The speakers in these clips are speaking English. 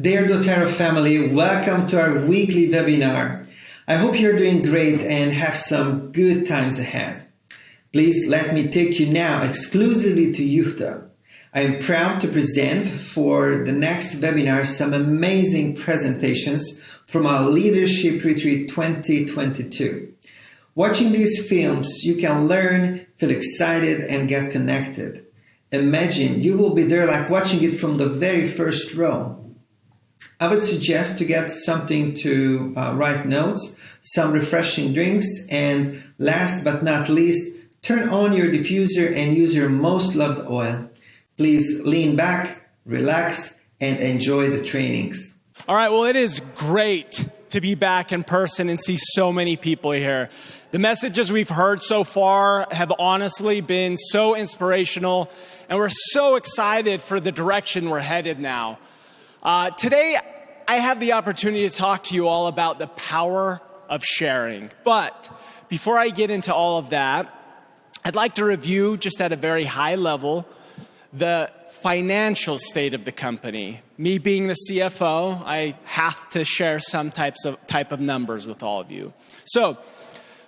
Dear doTERRA family, welcome to our weekly webinar. I hope you're doing great and have some good times ahead. Please let me take you now exclusively to Utah. I am proud to present for the next webinar some amazing presentations from our Leadership Retreat 2022. Watching these films, you can learn, feel excited, and get connected. Imagine you will be there like watching it from the very first row. I would suggest to get something to write notes, some refreshing drinks, and last but not least, turn on your diffuser and use your most loved oil. Please lean back, relax, and enjoy the trainings. All right, well, it is great to be back in person and see so many people here. The messages we've heard so far have honestly been so inspirational, and we're so excited for the direction we're headed now. Today, I have the opportunity to talk to you all about the power of sharing. But before I get into all of that, I'd like to review, just at a very high level, the financial state of the company. Me being the CFO, I have to share some type of numbers with all of you. So,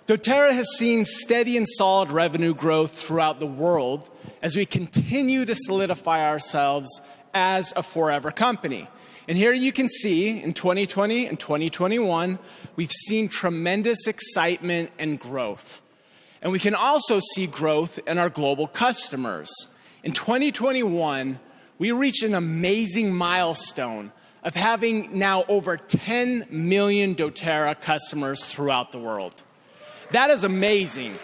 doTERRA has seen steady and solid revenue growth throughout the world as we continue to solidify ourselves as a forever company. And here you can see in 2020 and 2021, we've seen tremendous excitement and growth. And we can also see growth in our global customers. In 2021, we reached an amazing milestone of having now over 10 million doTERRA customers throughout the world. That is amazing.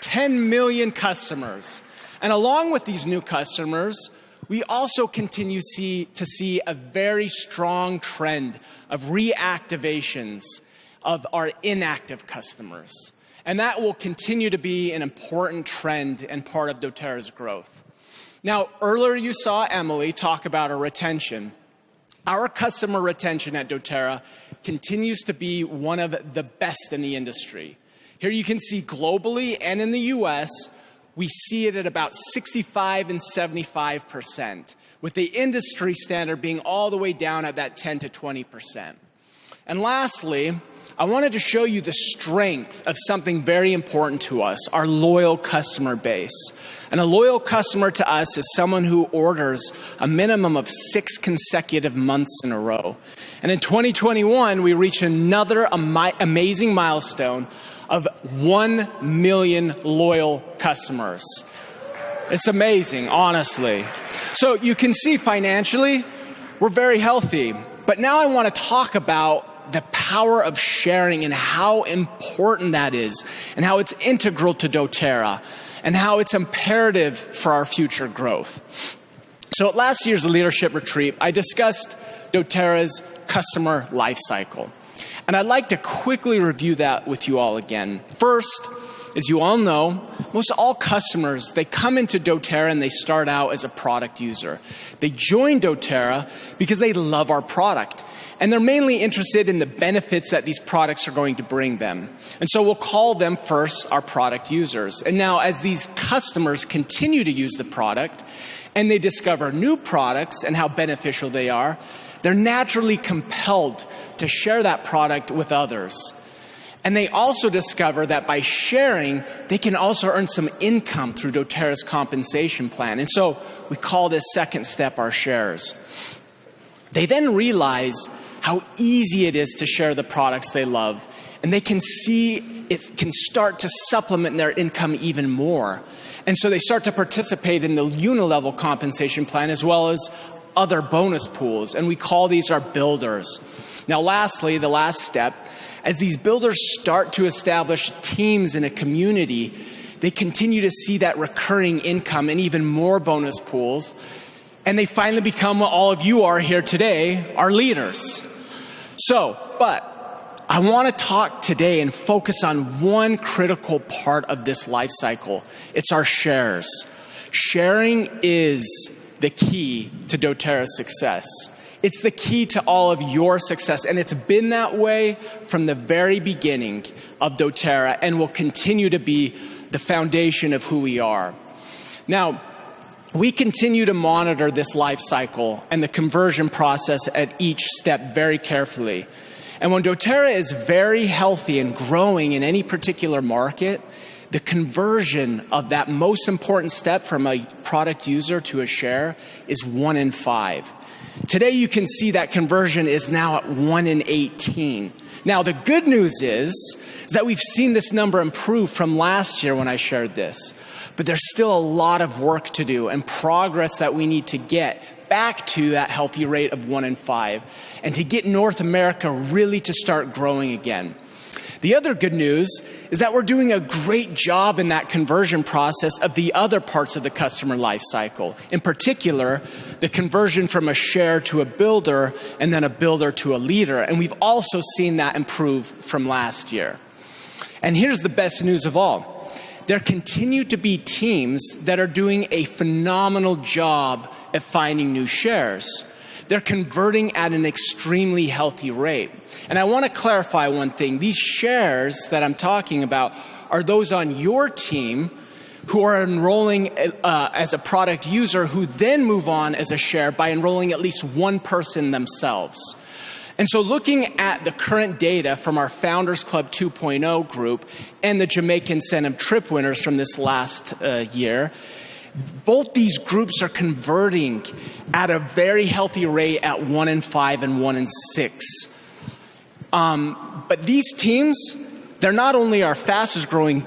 10 million customers. And along with these new customers, we also continue to see a very strong trend of reactivations of our inactive customers. And that will continue to be an important trend and part of doTERRA's growth. Now, earlier you saw Emily talk about our retention. Our customer retention at doTERRA continues to be one of the best in the industry. Here you can see globally and in the US, we see it at about 65 and 75%, with the industry standard being all the way down at that 10 to 20%. And lastly, I wanted to show you the strength of something very important to us, our loyal customer base. And a loyal customer to us is someone who orders a minimum of 6 consecutive months in a row. And in 2021, we reached another amazing milestone of 1 million loyal customers. It's amazing, honestly. So you can see financially, we're very healthy. But now I want to talk about the power of sharing and how important that is, and how it's integral to doTERRA, and how it's imperative for our future growth. So at last year's leadership retreat, I discussed doTERRA's customer life cycle. And I'd like to quickly review that with you all again. First, as you all know, most all customers, they come into doTERRA and they start out as a product user. They join doTERRA because they love our product. And they're mainly interested in the benefits that these products are going to bring them. And so we'll call them first our product users. And now as these customers continue to use the product and they discover new products and how beneficial they are, they're naturally compelled to share that product with others. And they also discover that by sharing, they can also earn some income through doTERRA's compensation plan. And so we call this second step our shares. They then realize how easy it is to share the products they love. And they can see it can start to supplement their income even more. And so they start to participate in the unilevel compensation plan as well as other bonus pools, and we call these our builders. Now lastly, the last step, as these builders start to establish teams in a community, they continue to see that recurring income and even more bonus pools, and they finally become what all of you are here today, our leaders. But I want to talk today and focus on one critical part of this life cycle. It's our shares. Sharing is the key to doTERRA's success. It's the key to all of your success, and it's been that way from the very beginning of doTERRA and will continue to be the foundation of who we are. Now, We continue to monitor this life cycle and the conversion process at each step very carefully. And when doTERRA is very healthy and growing in any particular market, the conversion of that most important step from a product user to a share is 1 in 5. Today you can see that conversion is now at 1 in 18. Now the good news is that we've seen this number improve from last year when I shared this. But there's still a lot of work to do and progress that we need to get back to that healthy rate of 1 in 5 and to get North America really to start growing again. The other good news is that we're doing a great job in that conversion process of the other parts of the customer life cycle. In particular, the conversion from a share to a builder and then a builder to a leader. And we've also seen that improve from last year. And here's the best news of all. There continue to be teams that are doing a phenomenal job at finding new shares. They're converting at an extremely healthy rate. And I want to clarify one thing. These shares that I'm talking about are those on your team who are enrolling as a product user who then move on as a share by enrolling at least one person themselves. And so looking at the current data from our Founders Club 2.0 group and the Jamaica Incentive Trip winners from this last year, both these groups are converting at a very healthy rate at 1 in 5 and 1 in 6. But these teams, they're not only our fastest growing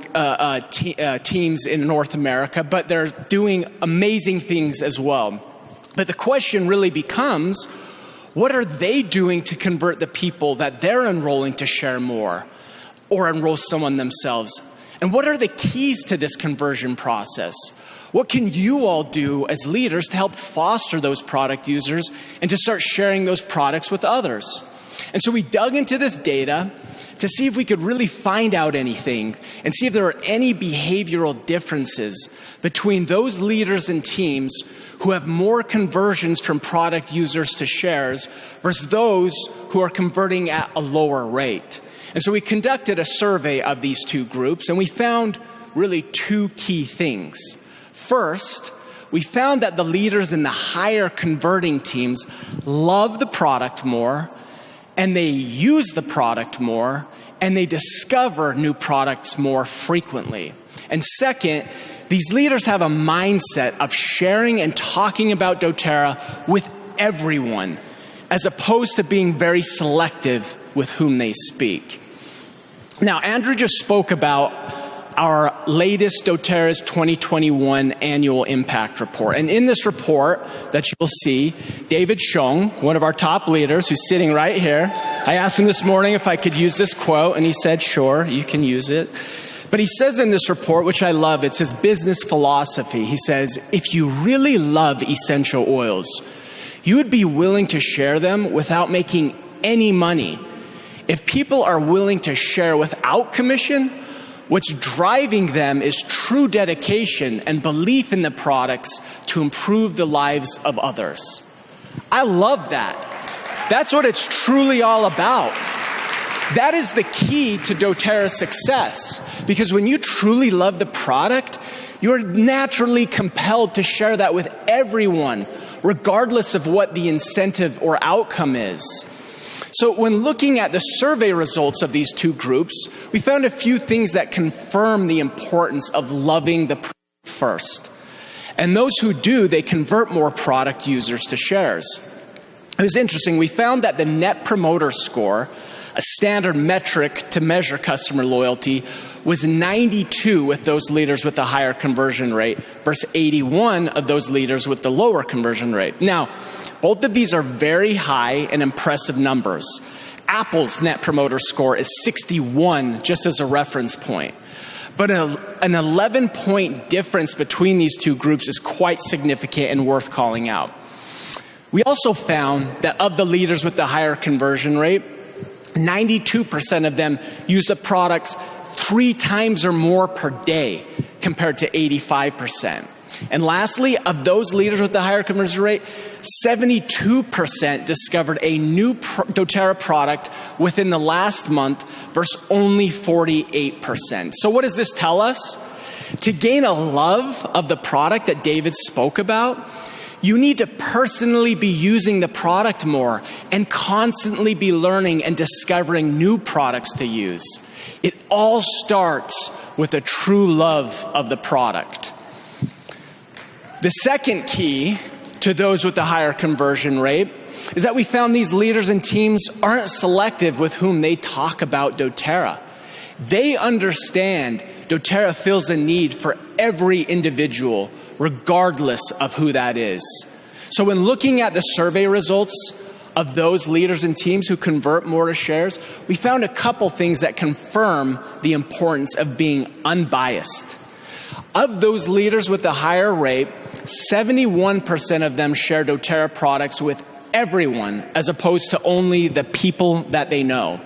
teams in North America, but they're doing amazing things as well. But the question really becomes, what are they doing to convert the people that they're enrolling to share more or enroll someone themselves? And what are the keys to this conversion process? What can you all do as leaders to help foster those product users and to start sharing those products with others? And so we dug into this data to see if we could really find out anything and see if there are any behavioral differences between those leaders and teams who have more conversions from product users to shares versus those who are converting at a lower rate. And so we conducted a survey of these two groups, and we found really two key things. First, we found that the leaders in the higher converting teams love the product more, and they use the product more, and they discover new products more frequently. And second, these leaders have a mindset of sharing and talking about doTERRA with everyone, as opposed to being very selective with whom they speak. Now, Andrew just spoke about our latest doTERRA's 2021 annual impact report. And in this report that you will see, David Shong, one of our top leaders who's sitting right here, I asked him this morning if I could use this quote, and he said, sure, you can use it. But he says in this report, which I love, it's his business philosophy. He says, if you really love essential oils, you would be willing to share them without making any money. If people are willing to share without commission, what's driving them is true dedication and belief in the products to improve the lives of others. I love that. That's what it's truly all about. That is the key to doTERRA's success, because when you truly love the product, you're naturally compelled to share that with everyone, regardless of what the incentive or outcome is. So when looking at the survey results of these two groups, we found a few things that confirm the importance of loving the product first. And those who do, they convert more product users to shares. It was interesting. We found that the Net Promoter Score, a standard metric to measure customer loyalty, was 92 with those leaders with the higher conversion rate versus 81 of those leaders with the lower conversion rate. Now, both of these are very high and impressive numbers. Apple's Net Promoter Score is 61, just as a reference point. But an 11-point difference between these two groups is quite significant and worth calling out. We also found that of the leaders with the higher conversion rate, 92% of them use the products 3 times or more per day, compared to 85%. And lastly, of those leaders with the higher conversion rate, 72% discovered a new doTERRA product within the last month versus only 48%. So what does this tell us? To gain a love of the product that David spoke about, you need to personally be using the product more and constantly be learning and discovering new products to use. It all starts with a true love of the product. The second key to those with the higher conversion rate is that we found these leaders and teams aren't selective with whom they talk about doTERRA. They understand doTERRA fills a need for every individual, regardless of who that is. So when looking at the survey results of those leaders and teams who convert more to shares, we found a couple things that confirm the importance of being unbiased. Of those leaders with the higher rate, 71% of them share doTERRA products with everyone as opposed to only the people that they know.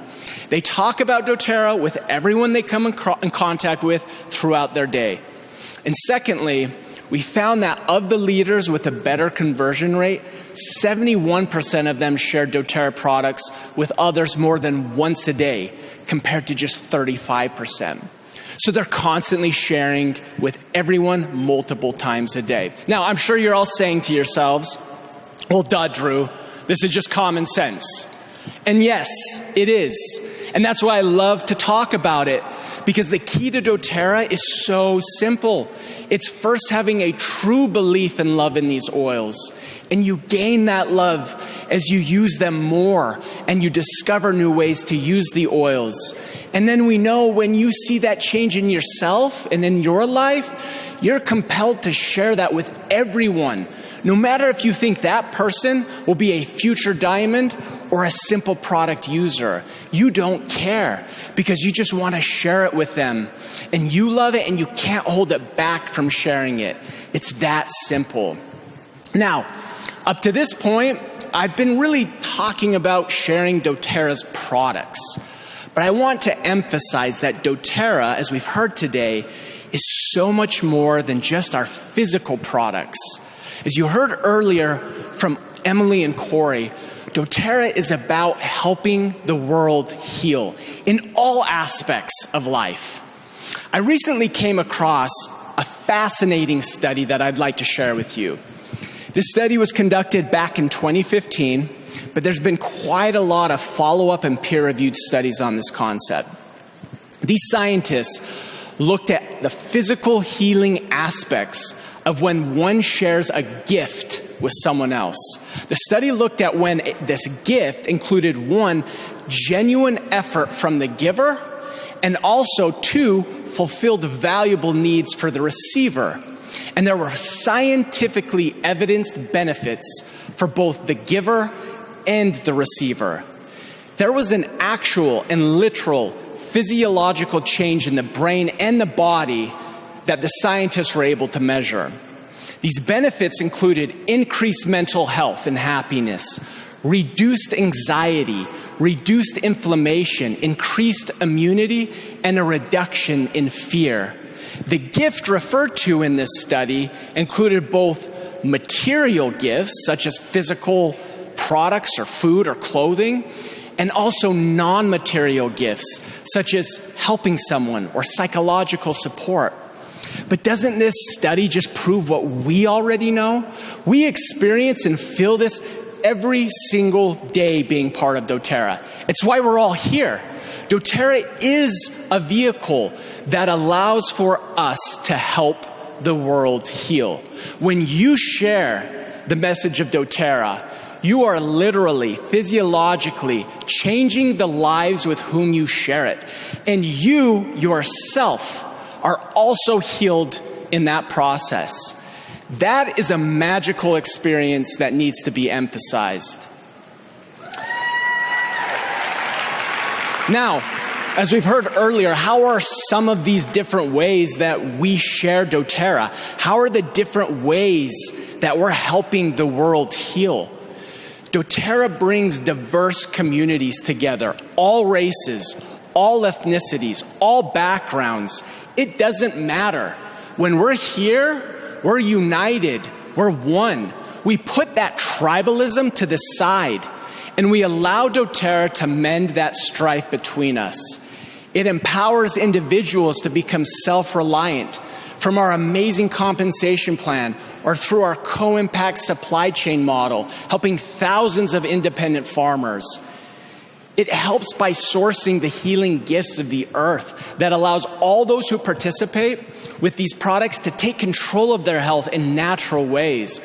They talk about doTERRA with everyone they come in contact with throughout their day. And secondly, we found that of the leaders with a better conversion rate, 71% of them shared doTERRA products with others more than once a day, compared to just 35%. So they're constantly sharing with everyone multiple times a day. Now, I'm sure you're all saying to yourselves, well, duh, Drew, this is just common sense. And yes, it is. And that's why I love to talk about it, because the key to doTERRA is so simple. It's first having a true belief and love in these oils. And you gain that love as you use them more and you discover new ways to use the oils. And then we know when you see that change in yourself and in your life, you're compelled to share that with everyone. No matter if you think that person will be a future diamond or a simple product user, you don't care because you just want to share it with them. And you love it and you can't hold it back from sharing it. It's that simple. Now, up to this point, I've been really talking about sharing doTERRA's products. But I want to emphasize that doTERRA, as we've heard today, is so much more than just our physical products. As you heard earlier from Emily and Corey, doTERRA is about helping the world heal in all aspects of life. I recently came across a fascinating study that I'd like to share with you. This study was conducted back in 2015, but there's been quite a lot of follow-up and peer-reviewed studies on this concept. These scientists looked at the physical healing aspects of when one shares a gift with someone else. The study looked at when this gift included, 1, genuine effort from the giver, and also 2, fulfilled valuable needs for the receiver. And there were scientifically evidenced benefits for both the giver and the receiver. There was an actual and literal physiological change in the brain and the body that the scientists were able to measure. These benefits included increased mental health and happiness, reduced anxiety, reduced inflammation, increased immunity, and a reduction in fear. The gift referred to in this study included both material gifts, such as physical products or food or clothing, and also non-material gifts, such as helping someone or psychological support. But doesn't this study just prove what we already know? We experience and feel this every single day being part of doTERRA. It's why we're all here. doTERRA is a vehicle that allows for us to help the world heal. When you share the message of doTERRA, you are literally, physiologically changing the lives with whom you share it. And you yourself are also healed in that process. That is a magical experience that needs to be emphasized. Now, as we've heard earlier, how are some of these different ways that we share doTERRA? How are the different ways that we're helping the world heal? doTERRA brings diverse communities together, all races, all ethnicities, all backgrounds. It doesn't matter. When we're here, we're united, we're one. We put that tribalism to the side, and we allow doTERRA to mend that strife between us. It empowers individuals to become self-reliant, from our amazing compensation plan, or through our co-impact supply chain model, helping thousands of independent farmers. It helps by sourcing the healing gifts of the earth that allows all those who participate with these products to take control of their health in natural ways.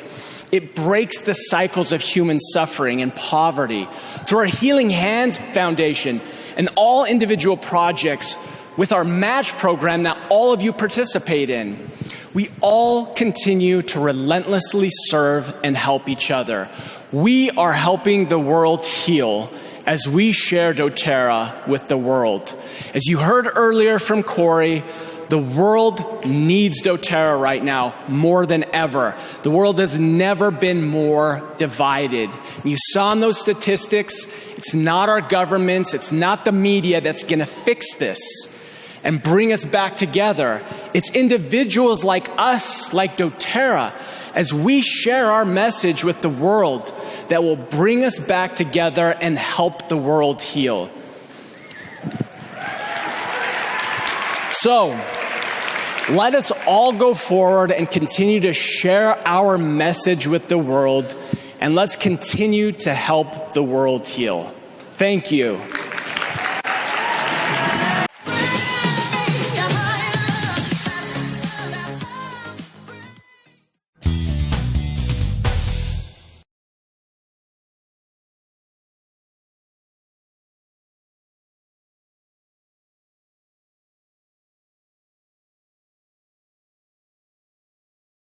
It breaks the cycles of human suffering and poverty. Through our Healing Hands Foundation and all individual projects with our match program that all of you participate in, we all continue to relentlessly serve and help each other. We are helping the world heal as we share doTERRA with the world. As you heard earlier from Corey, the world needs doTERRA right now more than ever. The world has never been more divided. You saw in those statistics, it's not our governments, it's not the media that's going to fix this and bring us back together. It's individuals like us, like doTERRA, as we share our message with the world that will bring us back together and help the world heal. So, let us all go forward and continue to share our message with the world, and let's continue to help the world heal. Thank you.